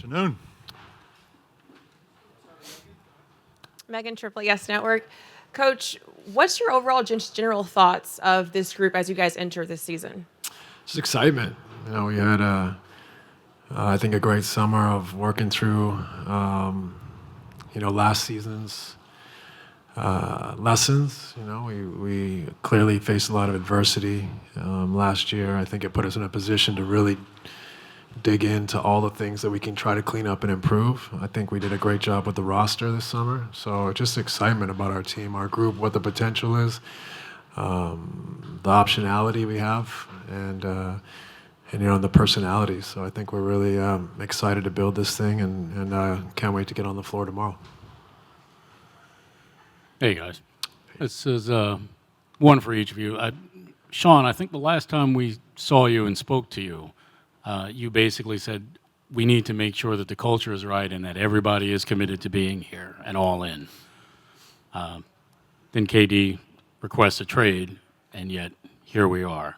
Afternoon. Megan, Triple Yes Network. Coach, what's your overall general thoughts of this group as you guys enter this season? Just excitement. We had I think a great summer of working through, last season's lessons. We clearly faced a lot of adversity last year. I think it put us in a position to really dig into all the things that we can try to clean up and improve. I think we did a great job with the roster this summer. So just excitement about our team, our group, what the potential is, the optionality we have, and the personalities. So I think we're really excited to build this thing, and can't wait to get on the floor tomorrow. Hey guys, this is one for each of you. Sean, I think the last time we saw you and spoke to you, you basically said we need to make sure that the culture is right and that everybody is committed to being here and all in. Then KD requests a trade, and yet here we are.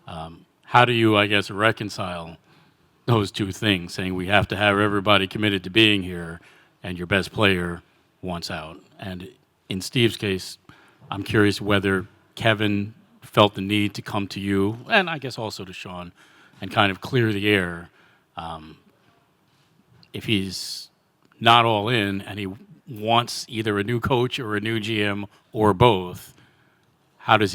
How do you, I guess, reconcile those two things, saying we have to have everybody committed to being here and your best player wants out? And in Steve's case, I'm curious whether Kevin felt the need to come to you, and I guess also to Sean, and kind of clear the air. If he's not all in and he wants either a new coach or a new GM or both, how do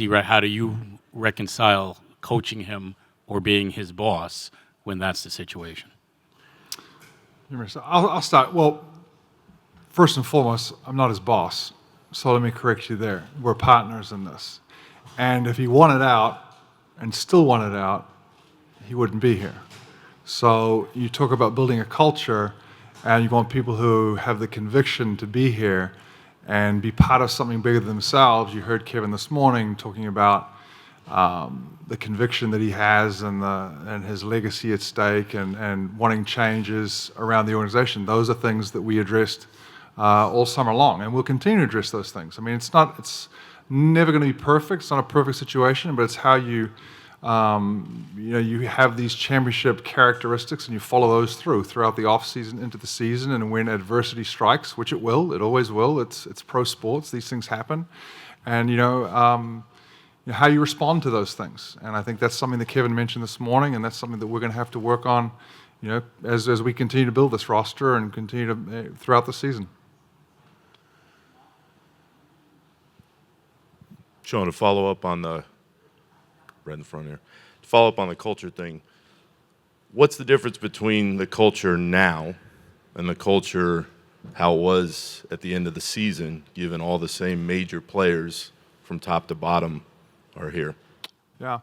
you reconcile coaching him or being his boss when that's the situation? I'll start. Well, first and foremost, I'm not his boss, so let me correct you there. We're partners in this. And if he wanted out and still wanted out, he wouldn't be here. So you talk about building a culture, and you want people who have the conviction to be here and be part of something bigger than themselves. You heard Kevin this morning talking about the conviction that he has and his legacy at stake and wanting changes around the organization. Those are things that we addressed all summer long, and we'll continue to address those things. I mean, it's never going to be perfect. It's not a perfect situation, but it's how you have these championship characteristics and you follow those throughout the off season into the season, and when adversity strikes, which it always will. It's pro sports. These things happen, and how you respond to those things. And I think that's something that Kevin mentioned this morning, and that's something that we're going to have to work on, as we continue to build this roster and continue to throughout the season. Sean, to follow up on the right in the front here, to follow up on the culture thing, what's the difference between the culture now and the culture how it was at the end of the season, given all the same major players from top to bottom are here? Yeah.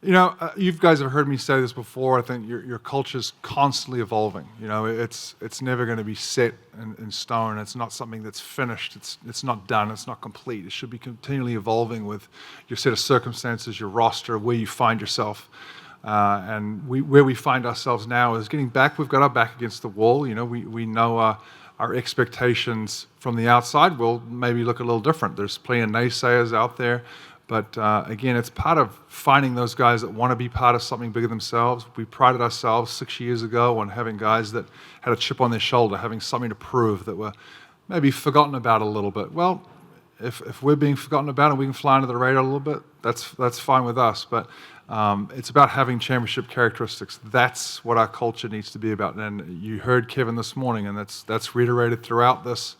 You guys have heard me say this before. I think your culture's constantly evolving. It's never going to be set in stone. It's not something that's finished. It's not done. It's not complete. It should be continually evolving with your set of circumstances, your roster, where you find yourself. And where we find ourselves now is getting back. We've got our back against the wall. We know our expectations from the outside will maybe look a little different. There's plenty of naysayers out there. But again, it's part of finding those guys that want to be part of something bigger themselves. We prided ourselves 6 years ago on having guys that had a chip on their shoulder, having something to prove, that were maybe forgotten about a little bit. Well, if we're being forgotten about and we can fly under the radar a little bit, that's fine with us. But it's about having championship characteristics. That's what our culture needs to be about. And you heard Kevin this morning, and that's reiterated throughout this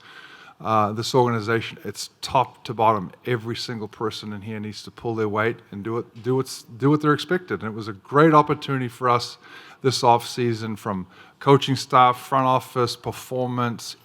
organization. It's top to bottom. Every single person in here needs to pull their weight and do what they're expected. And it was a great opportunity for us this off season, from coaching staff, front office, performance,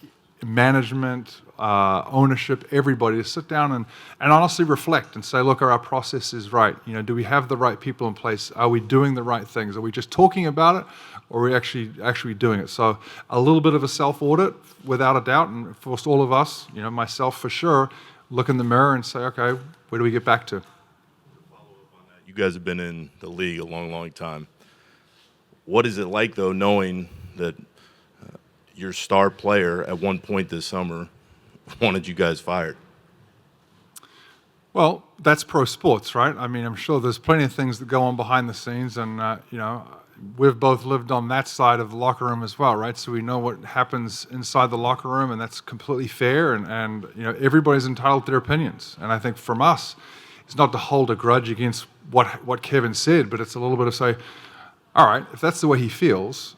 management, ownership, everybody, to sit down and honestly reflect and say, look, are our processes right? Do we have the right people in place? Are we doing the right things? Are we just talking about it, or are we actually doing it? So a little bit of a self-audit, without a doubt, and for all of us, myself for sure, look in the mirror and say, okay, where do we get back to? Follow up on that. You guys have been in the league a long, long time. What is it like, though, knowing that your star player at one point this summer wanted you guys fired? Well, that's pro sports, right? I mean, I'm sure there's plenty of things that go on behind the scenes, and we've both lived on that side of the locker room as well, right? So we know what happens inside the locker room, and that's completely fair. And everybody's entitled to their opinions. And I think from us, it's not to hold a grudge against what Kevin said, but it's a little bit of say, all right, if that's the way he feels,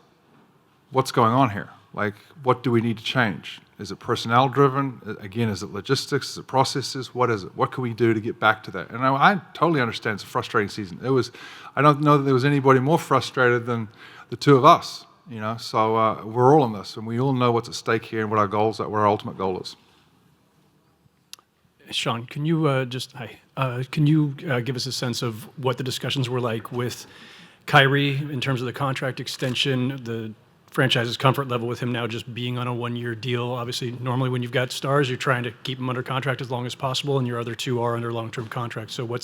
what's going on here? Like, what do we need to change? Is it personnel driven? Again, is it logistics? Is it processes? What is it? What can we do to get back to that? And I totally understand it's a frustrating season. I don't know that there was anybody more frustrated than the two of us, so we're all in this, and we all know what's at stake here and what our ultimate goal is. Sean, can you give us a sense of what the discussions were like with Kyrie in terms of the contract extension, the franchise's comfort level with him now just being on a one-year deal? Obviously, normally when you've got stars, you're trying to keep them under contract as long as possible, and your other two are under long-term contracts. So tell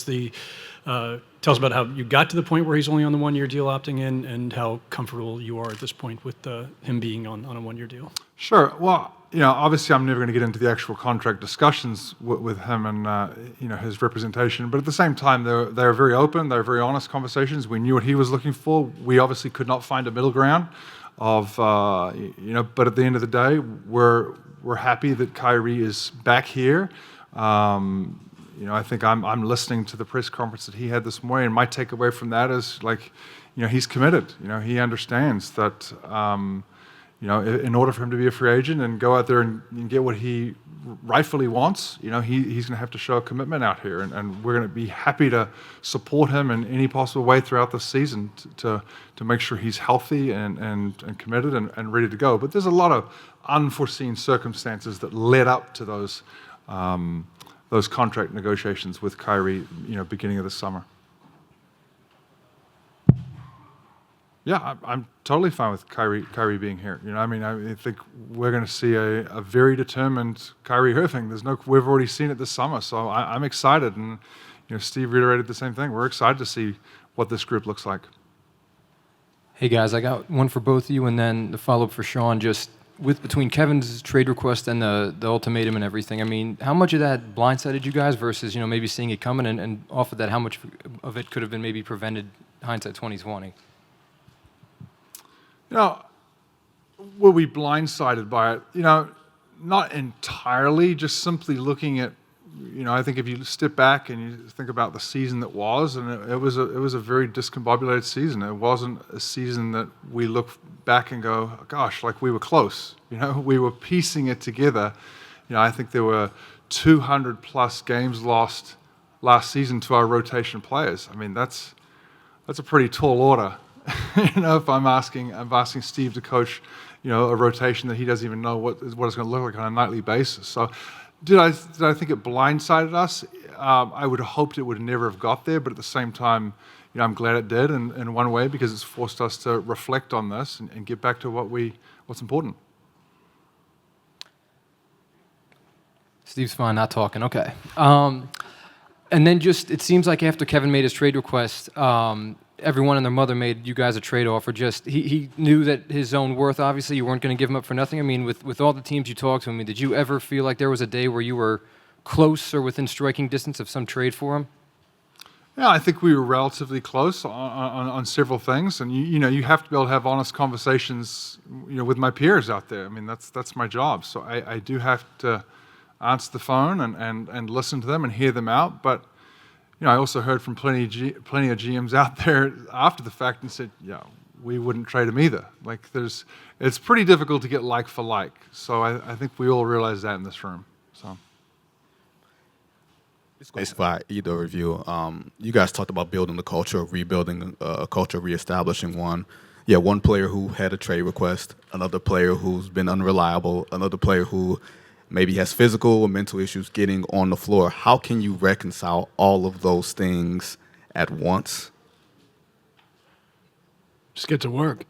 us about how you got to the point where he's only on the one-year deal opting in, and how comfortable you are at this point with him being on a one-year deal. Sure. Well, obviously I'm never going to get into the actual contract discussions with him and, his representation. But at the same time, they're very open. They're very honest conversations. We knew what he was looking for. We obviously could not find a middle ground but at the end of the day, we're happy that Kyrie is back here. I think I'm listening to the press conference that he had this morning, and my takeaway from that is he's committed. He understands that, in order for him to be a free agent and go out there and get what he rightfully wants, he's going to have to show a commitment out here, and we're going to be happy to support him in any possible way throughout the season to make sure he's healthy and committed and ready to go. But there's a lot of unforeseen circumstances that led up to those contract negotiations with Kyrie, beginning of the summer. Yeah, I'm totally fine with Kyrie being here. I think we're going to see a very determined Kyrie Irving. We've already seen it this summer, so I'm excited. And Steve reiterated the same thing. We're excited to see what this group looks like. Hey guys, I got one for both of you, and then the follow-up for Sean. Just between Kevin's trade request and the ultimatum and everything, how much of that blindsided you guys versus maybe seeing it coming, and off of that, how much of it could have been maybe prevented, hindsight 2020? Were we blindsided by it? Not entirely, just simply looking at, I think if you step back and you think about the season that was, and it was a very discombobulated season. It wasn't a season that we look back and go, gosh, like we were close. We were piecing it together. I think there were 200 plus games lost last season to our rotation players. That's a pretty tall order. If I'm asking Steve to coach, a rotation that he doesn't even know what it's going to look like on a nightly basis. So, did I think it blindsided us? I would have hoped it would never have got there, but at the same time, I'm glad it did in one way, because it's forced us to reflect on this and get back to what's important. Steve's fine, not talking. Okay. And then it seems like after Kevin made his trade request, everyone and their mother made you guys a trade offer. He knew that his own worth, obviously, you weren't going to give him up for nothing. With all the teams you talked to, did you ever feel like there was a day where you were close or within striking distance of some trade for him? Yeah, I think we were relatively close on several things, and you have to be able to have honest conversations, with my peers out there. That's my job, so I do have to answer the phone and listen to them and hear them out, but. I also heard from plenty of GMs out there after the fact and said, we wouldn't trade him either. It's pretty difficult to get like for like. So I think we all realize that in this room. So. It's by either of you. You guys talked about building the culture, rebuilding a culture, reestablishing one. Yeah, one player who had a trade request, another player who's been unreliable, another player who maybe has physical or mental issues getting on the floor. How can you reconcile all of those things at once? Just get to work.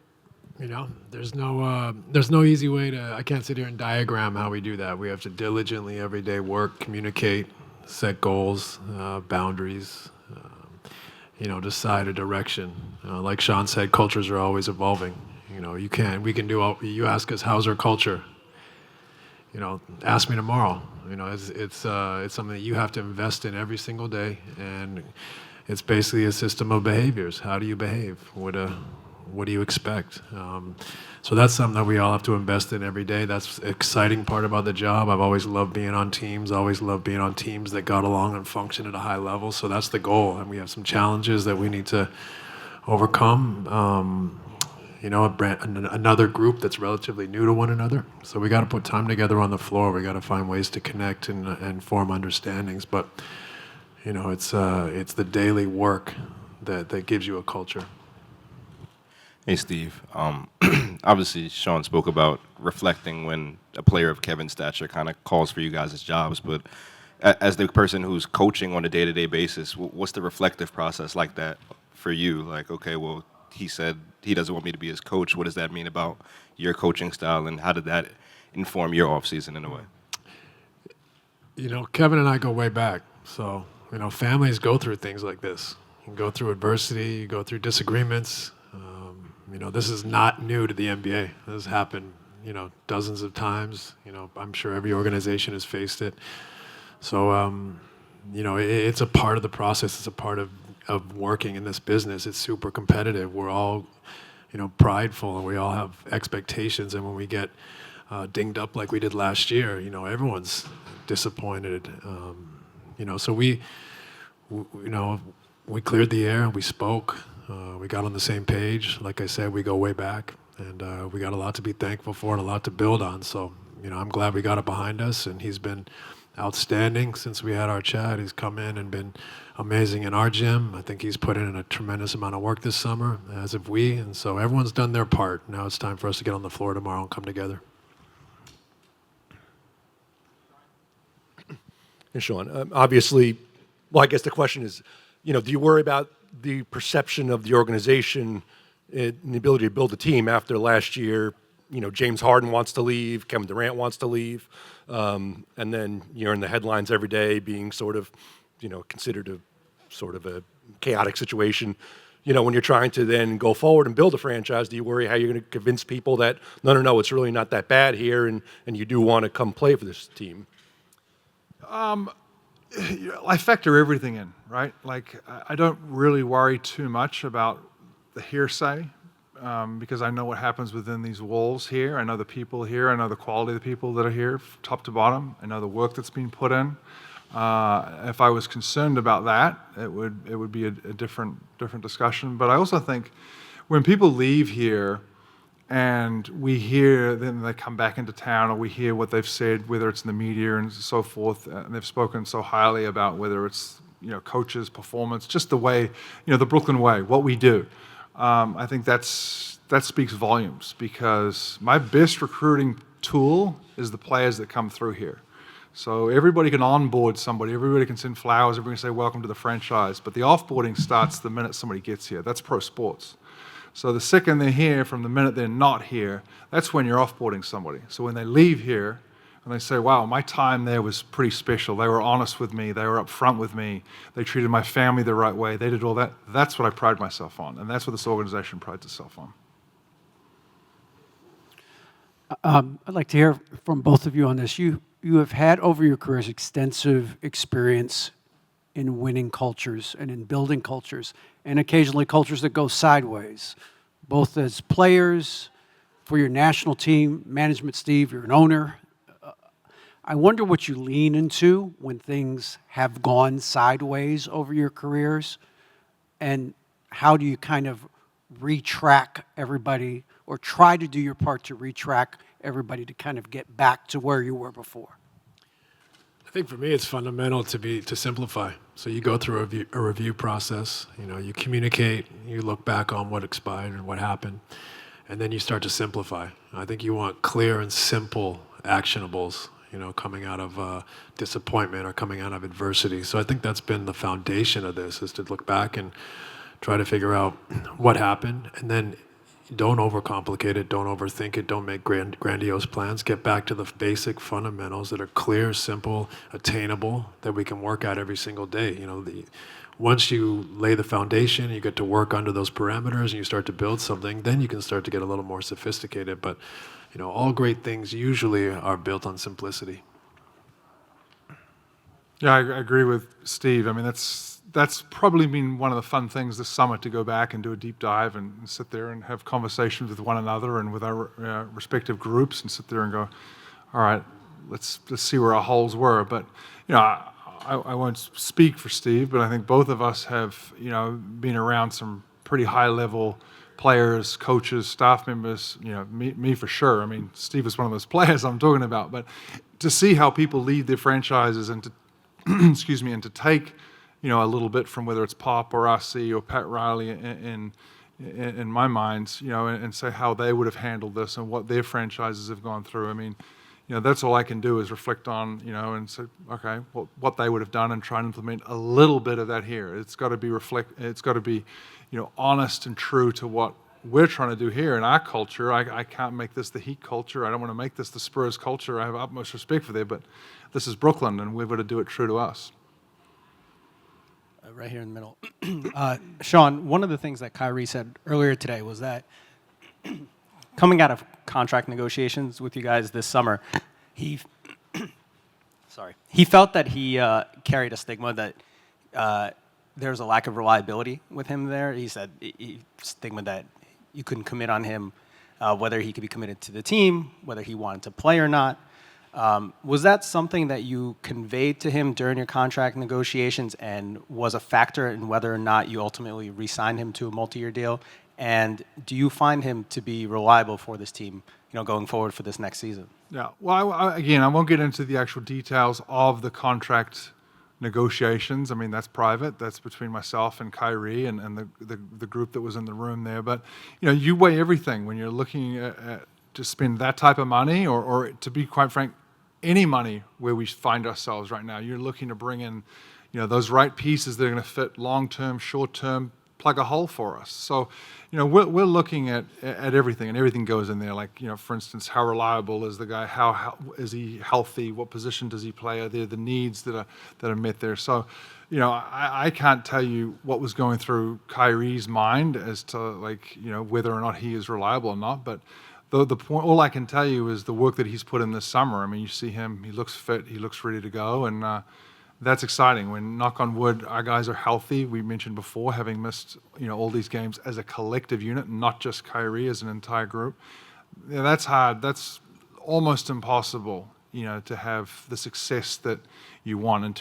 There's no easy way to. I can't sit here and diagram how we do that. We have to diligently every day work, communicate, set goals, boundaries. Decide a direction. Like Sean said, cultures are always evolving. We can do all. You ask us, how's our culture? Ask me tomorrow. It's something that you have to invest in every single day, and it's basically a system of behaviors. How do you behave? What what do you expect? So that's something that we all have to invest in every day. That's the exciting part about the job. I've always loved being on teams, always loved being on teams that got along and functioned at a high level. So that's the goal. And we have some challenges that we need to overcome. Another group that's relatively new to one another. So we got to put time together on the floor. We got to find ways to connect and form understandings. But it's the daily work that gives you a culture. Hey, Steve. Obviously, Sean spoke about reflecting when a player of Kevin's stature kind of calls for you guys' jobs. But as the person who's coaching on a day-to-day basis, what's the reflective process like that for you? Like, okay, well, he said he doesn't want me to be his coach. What does that mean about your coaching style, and how did that inform your offseason in a way? Kevin and I go way back. So, families go through things like this. You go through adversity, you go through disagreements. This is not new to the NBA. This has happened, dozens of times. I'm sure every organization has faced it. So, it's a part of the process. It's a part of working in this business. It's super competitive. We're all, prideful, and we all have expectations. And when we get dinged up like we did last year, everyone's disappointed. So we cleared the air. We spoke. We got on the same page. Like I said, we go way back, and we got a lot to be thankful for and a lot to build on. So, I'm glad we got it behind us, and he's been outstanding since we had our chat. He's come in and been amazing in our gym. I think he's put in a tremendous amount of work this summer, as have we, and so everyone's done their part. Now it's time for us to get on the floor tomorrow and come together. And Sean, obviously, well, I guess the question is, do you worry about the perception of the organization and the ability to build a team after last year? James Harden wants to leave, Kevin Durant wants to leave, and then you're in the headlines every day being sort of, considered a sort of a chaotic situation. When you're trying to then go forward and build a franchise, do you worry how you're going to convince people that, no, it's really not that bad here, and you do want to come play for this team? I factor everything in, right? Like, I don't really worry too much about the hearsay because I know what happens within these walls here. I know the people here. I know the quality of the people that are here, top to bottom. I know the work that's been put in. If I was concerned about that, it would be a different discussion. But I also think when people leave here and we hear, then they come back into town, or we hear what they've said, whether it's in the media and so forth, and they've spoken so highly about whether it's coaches' performance, just the way, the Brooklyn way, what we do. I think that speaks volumes, because my best recruiting tool is the players that come through here. So everybody can onboard somebody, everybody can send flowers, everybody can say welcome to the franchise, but the offboarding starts the minute somebody gets here. That's pro sports. So the second they're here, from the minute they're not here, that's when you're offboarding somebody. So when they leave here and they say, wow, my time there was pretty special. They were honest with me. They were upfront with me. They treated my family the right way. They did all that. That's what I pride myself on, and that's what this organization prides itself on. I'd like to hear from both of you on this. You have had over your careers extensive experience in winning cultures and in building cultures, and occasionally cultures that go sideways, both as players, for your national team, management. Steve, you're an owner. I wonder what you lean into when things have gone sideways over your careers, and how do you kind of retrack everybody, or try to do your part to retrack everybody to kind of get back to where you were before? I think for me, it's fundamental to simplify. So you go through a review process. You communicate. You look back on what expired and what happened, and then you start to simplify. I think you want clear and simple actionables. Coming out of disappointment or coming out of adversity. So I think that's been the foundation of this: is to look back and try to figure out what happened, and then don't overcomplicate it, don't overthink it, don't make grandiose plans. Get back to the basic fundamentals that are clear, simple, attainable, that we can work at every single day. Once you lay the foundation, you get to work under those parameters, and you start to build something, then you can start to get a little more sophisticated. But all great things usually are built on simplicity. Yeah, I agree with Steve. I mean, that's that's probably been one of the fun things this summer, to go back and do a deep dive and sit there and have conversations with one another and with our respective groups, and sit there and go, all right, let's see where our holes were. But I won't speak for Steve, but I think both of us have been around some pretty high level players, coaches, staff members. Me for sure. I mean, Steve is one of those players I'm talking about. But to see how people lead their franchises and to excuse me, and to take a little bit from whether it's Pop or RC or Pat Riley in my mind, and say how they would have handled this and what their franchises have gone through. I mean, that's all I can do is reflect on, and say, okay, what they would have done and try and implement a little bit of that here. It's got to be honest and true to what we're trying to do here in our culture. I can't make this the Heat culture. I don't want to make this the Spurs culture. I have utmost respect for them, but this is Brooklyn, and we've got to do it true to us. Right here in the middle. Sean, one of the things that Kyrie said earlier today was that coming out of contract negotiations with you guys this summer, he felt that he carried a stigma that there was a lack of reliability with him there. He said stigma that you couldn't commit on him, whether he could be committed to the team, whether he wanted to play or not. Was that something that you conveyed to him during your contract negotiations and was a factor in whether or not you ultimately re-signed him to a multi-year deal? And do you find him to be reliable for this team, going forward for this next season? Yeah. Well, I won't get into the actual details of the contract negotiations. I mean, that's private. That's between myself and Kyrie and the group that was in the room there. But, you weigh everything when you're looking at to spend that type of money or to be quite frank, any money where we find ourselves right now. You're looking to bring in, those right pieces that are going to fit long-term, short-term, plug a hole for us. So, we're looking at everything, and everything goes in there. Like, for instance, how reliable is the guy? How is he healthy? What position does he play? Are there the needs that are met there? So, I can't tell you what was going through Kyrie's mind as to whether or not he is reliable or not, but the point, all I can tell you is the work that he's put in this summer. I mean, you see him; he looks fit, he looks ready to go, and that's exciting. When, knock on wood, our guys are healthy. We mentioned before, having missed all these games as a collective unit, not just Kyrie, as an entire group. That's hard. That's almost impossible. To have the success that you want and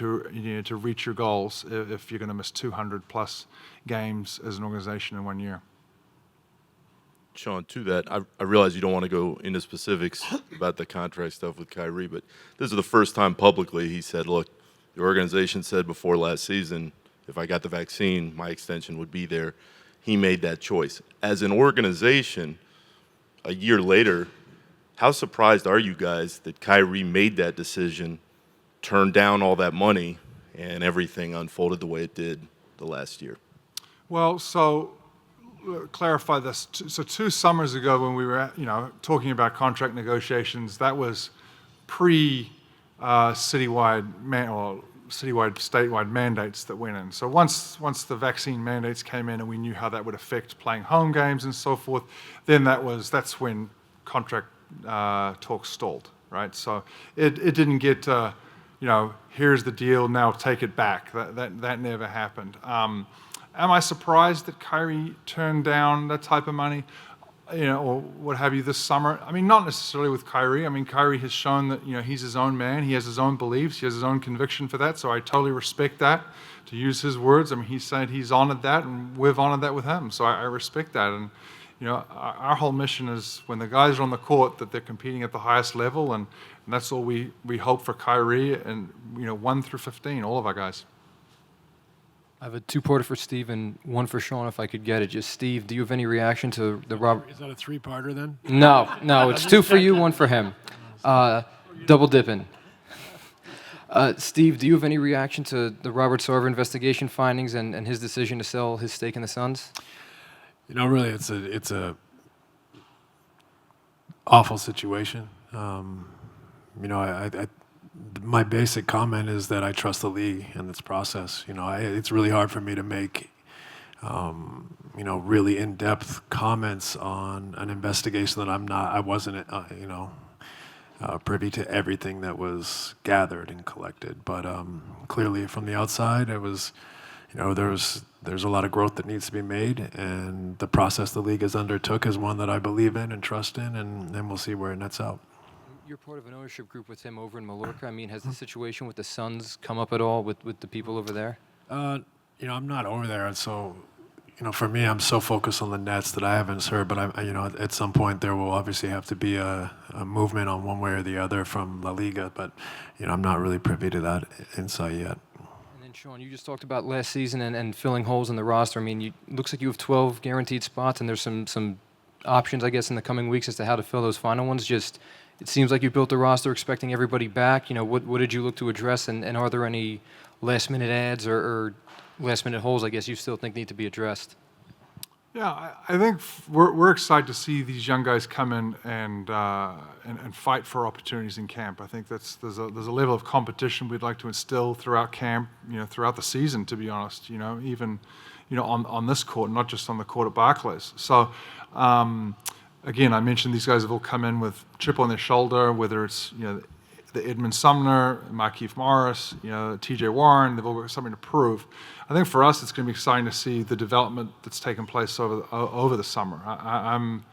to reach your goals if you're going to miss 200 plus games as an organization in 1 year. Sean, to that, I realize you don't want to go into specifics about the contract stuff with Kyrie, but this is the first time publicly he said, look, the organization said before last season, if I got the vaccine, my extension would be there. He made that choice. As an organization, a year later, how surprised are you guys that Kyrie made that decision, turned down all that money, and everything unfolded the way it did the last year? Well, so clarify this. So 2 summers ago, when we were, talking about contract negotiations, that was statewide mandates that went in. So once the vaccine mandates came in, and we knew how that would affect playing home games and so forth, then that's when contract talks stalled, right? So it didn't get, here's the deal, now take it back. That never happened. Am I surprised that Kyrie turned down that type of money, or what have you this summer? I mean, not necessarily with Kyrie. I mean, Kyrie has shown that, he's his own man. He has his own beliefs. He has his own conviction for that. So I totally respect that, to use his words. I mean, he said he's honored that, and we've honored that with him. So I respect that. And, our whole mission is when the guys are on the court that they're competing at the highest level. And that's all we hope for Kyrie and, 1 through 15, all of our guys. I have a 2-parter for Steve and 1 for Sean, if I could get it. Just Steve, do you have any reaction to the Robert? Is that a 3-parter then? No, it's 2 for you, 1 for him. Double dipping. Steve, do you have any reaction to the Robert Sarver investigation findings and his decision to sell his stake in the Suns? Really, it's a awful situation. My basic comment is that I trust the league and its process. It's really hard for me to make, really in-depth comments on an investigation that I wasn't, privy to everything that was gathered and collected. But clearly, from the outside, it was, there's a lot of growth that needs to be made, and the process the league has undertook is one that I believe in and trust in, and we'll see where it nets out. You're part of an ownership group with him over in Mallorca. I mean, has the situation with the Suns come up at all with the people over there? I'm not over there, and so, for me, I'm so focused on the Nets that I haven't heard. But at some point there will obviously have to be a movement on one way or the other from La Liga. But I'm not really privy to that insight yet. And then, Sean, you just talked about last season and filling holes in the roster. I mean, it looks like you have 12 guaranteed spots, and there's some options, I guess, in the coming weeks as to how to fill those final ones. Just, it seems like you built the roster expecting everybody back. What did you look to address, and are there any last-minute adds or last-minute holes, I guess, you still think need to be addressed? Yeah, I think we're excited to see these young guys come in and fight for opportunities in camp. I think there's a level of competition we'd like to instill throughout camp, throughout the season, to be honest. Even on this court, not just on the court at Barclays. So again, I mentioned these guys have all come in with chip on their shoulder, whether it's the Edmund Sumner, Markieff Morris, T.J. Warren. They've all got something to prove. I think for us, it's going to be exciting to see the development that's taken place over the summer. I'm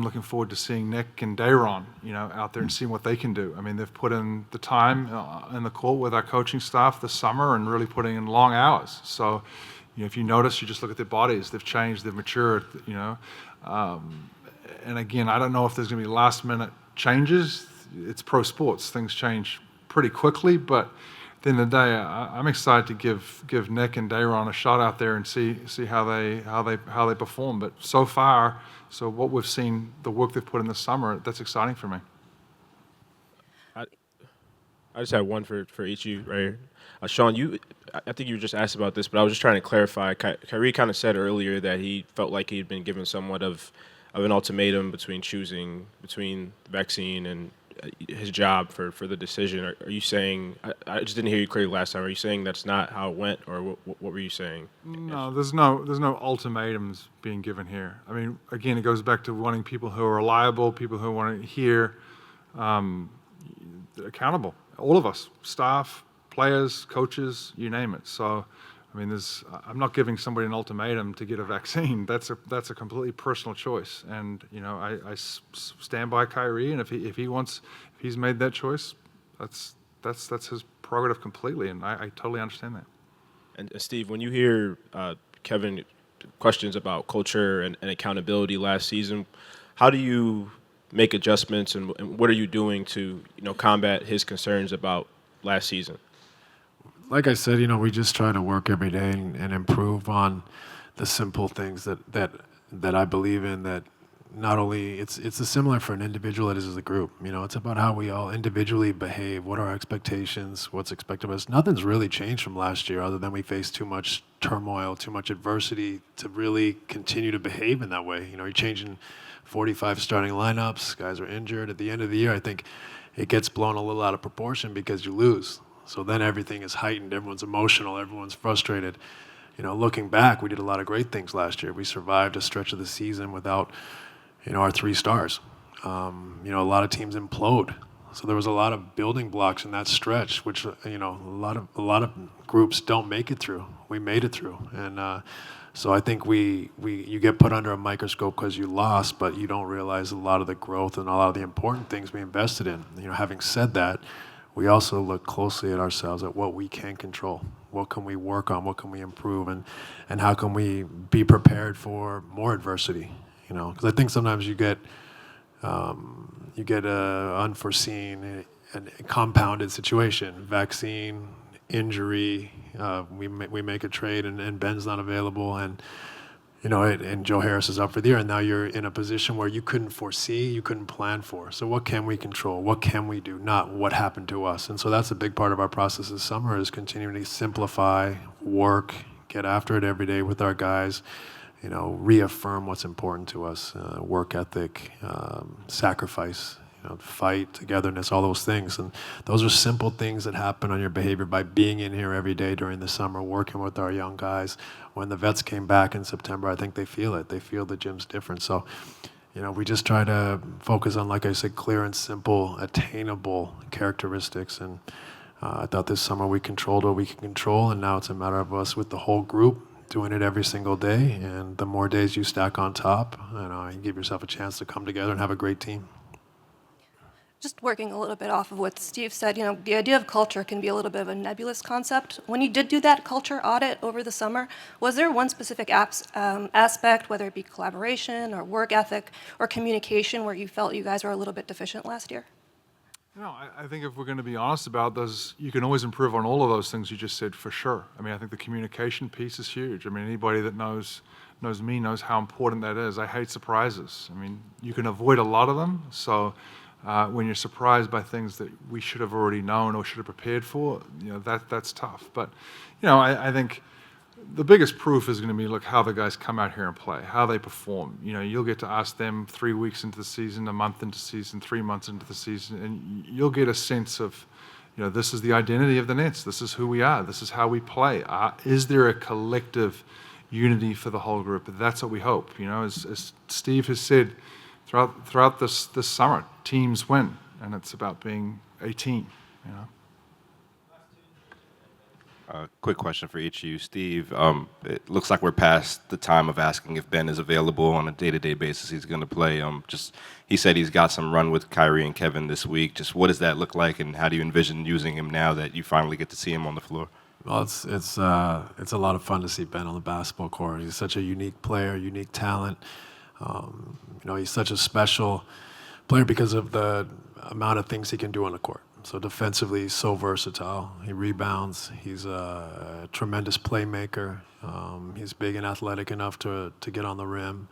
looking forward to seeing Nick and Dayron, out there and seeing what they can do. I mean, they've put in the time in the court with our coaching staff this summer and really putting in long hours. So, if you notice, you just look at their bodies. They've changed. They've matured. And again, I don't know if there's going to be last-minute changes. It's pro sports; things change pretty quickly. But at the end of the day, I'm excited to give Nick and Dayron a shot out there and see how they perform. But so far, what we've seen, the work they've put in this summer, that's exciting for me. I just had one for each of you right here. Sean, I think you were just asked about this, but I was just trying to clarify. Kyrie kind of said earlier that he felt like he'd been given somewhat of an ultimatum between choosing between the vaccine and his job for the decision. Are you saying, I just didn't hear you clearly last time, are you saying that's not how it went, or what were you saying? No, there's no ultimatums being given here. I mean, again, it goes back to wanting people who are reliable, people who want to hear, accountable. All of us, staff, players, coaches, you name it. So, I mean, I'm not giving somebody an ultimatum to get a vaccine. That's a completely personal choice. And I stand by Kyrie. And if he's made that choice, that's his prerogative completely. And I totally understand that. And Steve, when you hear Kevin questions about culture and accountability last season, how do you make adjustments, and what are you doing to combat his concerns about last season? Like I said, we just try to work every day and improve on the simple things that I believe in. That not only it's as similar for an individual as a group. It's about how we all individually behave, what are our expectations, what's expected of us. Nothing's really changed from last year, other than we faced too much turmoil, too much adversity to really continue to behave in that way. You're changing 45 starting lineups. Guys are injured. At the end of the year, I think it gets blown a little out of proportion because you lose. So then everything is heightened. Everyone's emotional. Everyone's frustrated. Looking back, we did a lot of great things last year. We survived a stretch of the season without, our 3 stars. A lot of teams implode. So there was a lot of building blocks in that stretch, which a lot of groups don't make it through. We made it through, and so I think you get put under a microscope because you lost, but you don't realize a lot of the growth and a lot of the important things we invested in. Having said that, we also look closely at ourselves, at what we can control, what can we work on, what can we improve, and how can we be prepared for more adversity. Because I think sometimes you get a unforeseen and compounded situation, vaccine, injury. We make a trade and Ben's not available, and and Joe Harris is out for the year, and now you're in a position where you couldn't foresee, you couldn't plan for. So what can we control? What can we do? Not what happened to us. And so that's a big part of our process this summer, is continuing to simplify, work, get after it every day with our guys, reaffirm what's important to us, work ethic, sacrifice, fight, togetherness, all those things. And those are simple things that happen on your behavior by being in here every day during the summer, working with our young guys. When the vets came back in September, I think they feel it. They feel the gym's different. So, we just try to focus on, like I said, clear and simple, attainable characteristics. And I thought this summer we controlled what we could control, and now it's a matter of us with the whole group doing it every single day. And the more days you stack on top, you give yourself a chance to come together and have a great team. Just working a little bit off of what Steve said, the idea of culture can be a little bit of a nebulous concept. When you did do that culture audit over the summer, was there one specific aspect, whether it be collaboration or work ethic or communication, where you felt you guys were a little bit deficient last year? I think if we're going to be honest about those, you can always improve on all of those things you just said, for sure. I mean, I think the communication piece is huge. I mean, anybody that knows me knows how important that is. I hate surprises. I mean, you can avoid a lot of them, so when you're surprised by things that we should have already known or should have prepared for, that's tough. But, I think the biggest proof is going to be, look, how the guys come out here and play, how they perform. You'll get to ask them 3 weeks into the season, a month into the season, 3 months into the season, and you'll get a sense of, this is the identity of the Nets. This is who we are. This is how we play. Is there a collective unity for the whole group? That's what we hope. As Steve has said, throughout this summer, teams win, and it's about being a team. Quick question for each of you. Steve, it looks like we're past the time of asking if Ben is available on a day-to-day basis. He's going to play. He said he's got some run with Kyrie and Kevin this week. Just what does that look like, and how do you envision using him now that you finally get to see him on the floor? Well, it's a lot of fun to see Ben on the basketball court. He's such a unique player, unique talent. He's such a special player because of the amount of things he can do on the court. So defensively, he's so versatile. He rebounds. He's a tremendous playmaker. He's big and athletic enough to get on the rim.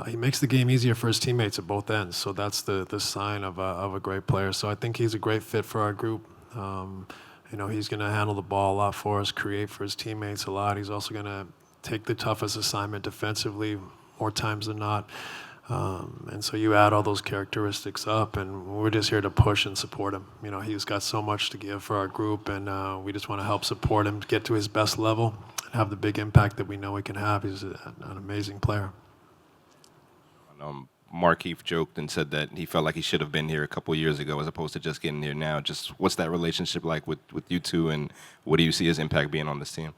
He makes the game easier for his teammates at both ends. So that's the sign of a great player. So I think he's a great fit for our group. He's going to handle the ball a lot for us, create for his teammates a lot. He's also going to take the toughest assignment defensively more times than not. And so you add all those characteristics up, and we're just here to push and support him. He's got so much to give for our group, and we just want to help support him to get to his best level and have the big impact that we know he can have. He's an amazing player. Mark Heath joked and said that he felt like he should have been here a couple of years ago as opposed to just getting here now. Just what's that relationship like with you two, and what do you see his impact being on this team?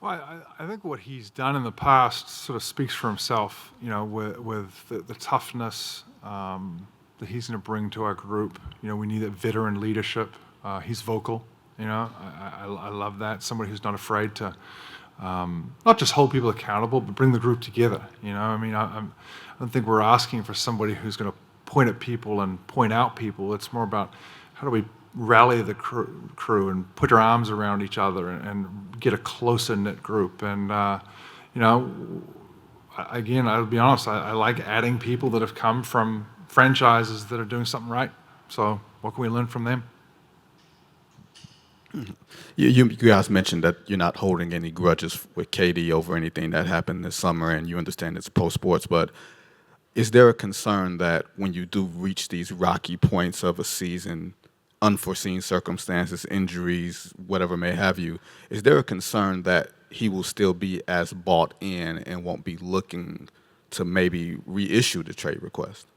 Well, I think what he's done in the past sort of speaks for himself, with the toughness that he's going to bring to our group. We need that veteran leadership. He's vocal, I love that. Somebody who's not afraid to not just hold people accountable, but bring the group together. I don't think we're asking for somebody who's going to point at people and point out people. It's more about how do we rally the crew and put our arms around each other and get a closer knit group. And again, I'll be honest, I like adding people that have come from franchises that are doing something right. So what can we learn from them? You guys mentioned that you're not holding any grudges with KD over anything that happened this summer, and you understand it's pro sports, but is there a concern that when you do reach these rocky points of a season, unforeseen circumstances, injuries, whatever may have you, is there a concern that he will still be as bought in and won't be looking to maybe reissue the trade request?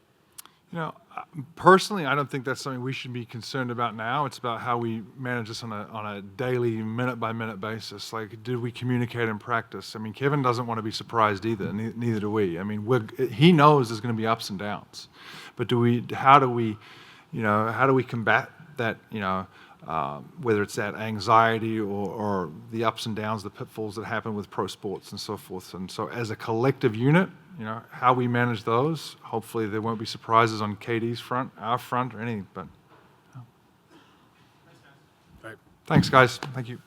Personally, I don't think that's something we should be concerned about now. It's about how we manage this on a daily, minute-by-minute basis. Like, did we communicate in practice? I mean, Kevin doesn't want to be surprised either, neither do we. I mean, he knows there's going to be ups and downs. But how do we combat that, whether it's that anxiety or the ups and downs, the pitfalls that happen with pro sports and so forth. And so as a collective unit, how we manage those, hopefully there won't be surprises on KD's front, our front, or anything. But thanks, guys. Thank you.